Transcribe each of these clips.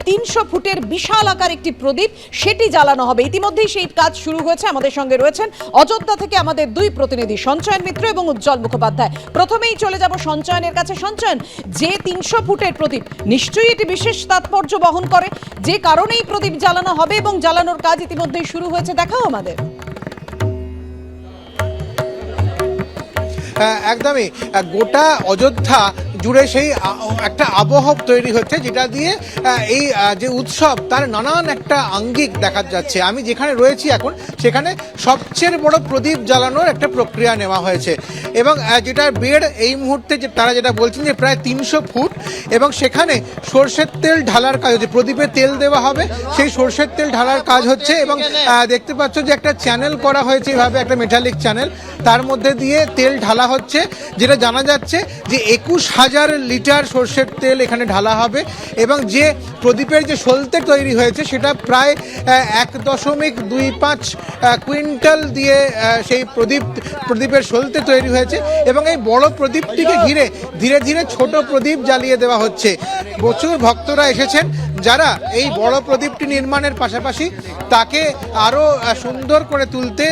300 ফুটের বিশাল আকার একটি প্রদীপ সেটি জ্বালানো হবে। ইতিমধ্যেই সেই কাজ শুরু হয়েছে। আমাদের সঙ্গে রয়েছেন অযোধ্যা থেকে আমাদের দুই প্রতিনিধি সঞ্চয়ন মিত্র এবং উজ্জ্বল মুখোপাধ্যায়। প্রথমেই চলে যাব সঞ্চয়নের কাছে। সঞ্চয়ন, যে 300 ফুটের প্রদীপ নিশ্চয়ই এটি বিশেষ তাৎপর্য বহন করে, যে কারণেই প্রদীপ জ্বালানো হবে এবং জ্বালানোর কাজ ইতিমধ্যেই শুরু হয়েছে, দেখাও আমাদের। একদমই গোটা অযোধ্যা জুড়ে সেই একটা আবহ তৈরি হচ্ছে, যেটা দিয়ে এই যে উৎসব তার নানান একটা আঙ্গিক দেখা যাচ্ছে। আমি যেখানে রয়েছি এখন সেখানে সবচেয়ে বড় প্রদীপ জ্বালানোর একটা প্রক্রিয়া নেওয়া হয়েছে এবং যেটা বেড় এই মুহূর্তে যে তারা যেটা বলছেন যে প্রায় 300 ফুট এবং সেখানে সর্ষের তেল ঢালার কাজ হচ্ছে। প্রদীপে তেল দেওয়া হবে, সেই সর্ষের তেল ঢালার কাজ হচ্ছে এবং দেখতে পাচ্ছ যে একটা চ্যানেল করা হয়েছে এভাবে, একটা মেটালিক চ্যানেল, তার মধ্যে দিয়ে তেল ঢালা হচ্ছে। যেটা জানা যাচ্ছে যে 21,000 লিটার সর্ষের তেল এখানে ঢালা হবে এবং যে প্রদীপের যে সলতে তৈরি হয়েছে সেটা প্রায় 1.25 কুইন্টাল দিয়ে সেই প্রদীপের সলতে তৈরি হয়েছে এবং এই বড় প্রদীপটিকে ঘিরে ধীরে ধীরে ছোট প্রদীপ জ্বালিয়ে দেওয়া হচ্ছে। প্রচুর ভক্তরা এসেছেন যারা এই বড় প্রদীপটি নির্মাণের পাশাপাশি তাকে আরও সুন্দর করে তুলতে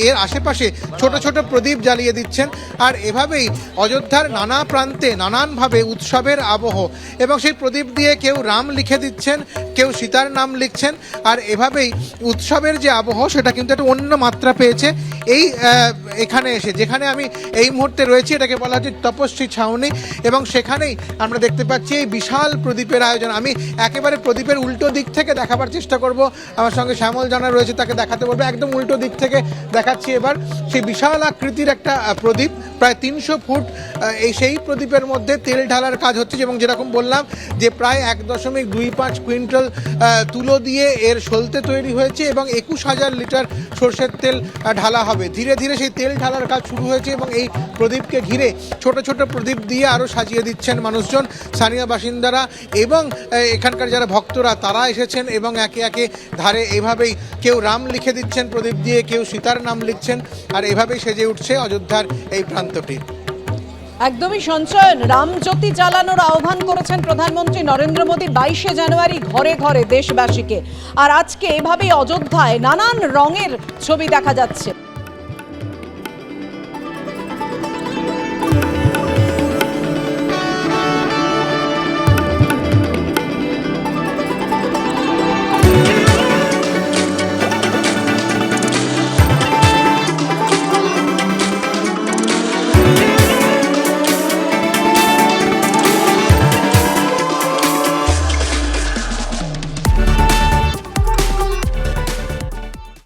এর আশেপাশে ছোট ছোট প্রদীপ জ্বালিয়ে দিচ্ছেন। আর এভাবেই অযোধ্যার নানা প্রান্তে নানানভাবে উৎসবের আবহ এবং সেই প্রদীপ দিয়ে কেউ রাম লিখে দিচ্ছেন, কেউ সীতার নাম লিখছেন। আর এভাবেই উৎসবের যে আবহ সেটা কিন্তু একটা অন্য মাত্রা পেয়েছে এই এখানে এসে। যেখানে আমি এই মুহূর্তে রয়েছি এটাকে বলা হচ্ছে তপস্বী ছাউনি এবং সেখানেই আমরা দেখতে পাচ্ছি এই বিশাল প্রদীপের আয়োজন। আমি একেবারে প্রদীপের উল্টো দিক থেকে দেখাবার চেষ্টা করব। আমার সঙ্গে শ্যামল জানা রয়েছে, তাকে দেখাতে বলবো। একদম উল্টো দিক থেকে দেখাচ্ছি এবার সেই বিশাল আকৃতির একটা প্রদীপ, প্রায় 300 ফুট। সেই প্রদীপের মধ্যে তেল ঢালার কাজ হচ্ছে এবং যেরকম বললাম যে প্রায় 1.25 কুইন্টাল তুলো দিয়ে এর সলতে তৈরি হয়েছে এবং 21,000 লিটার সর্ষের তেল ঢালা হবে। ধীরে ধীরে সেই তেল ঢালার কাজ শুরু হয়েছে এবং এই প্রদীপকে ঘিরে ছোট ছোট প্রদীপ দিয়ে আরও সাজিয়ে দিচ্ছেন মানুষজন, স্থানীয় বাসিন্দারা এবং এখানকার যারা ভক্তরা তারা এসেছেন এবং একে একে ধারে এভাবেই কেউ রাম লিখে দিচ্ছেন প্রদীপ দিয়ে, কেউ সীতার নাম লিখছেন। আর এভাবেই সেজে উঠছে অযোধ্যার এই প্রান্তটি। একদমই সঞ্চয়ন, রামজ্যোতি জ্বালানোর আহ্বান করেছেন প্রধানমন্ত্রী নরেন্দ্র মোদী 22শে জানুয়ারি ঘরে ঘরে দেশবাসীকে। আর আজকে এভাবেই অযোধ্যায় নানান রঙের ছবি দেখা যাচ্ছে।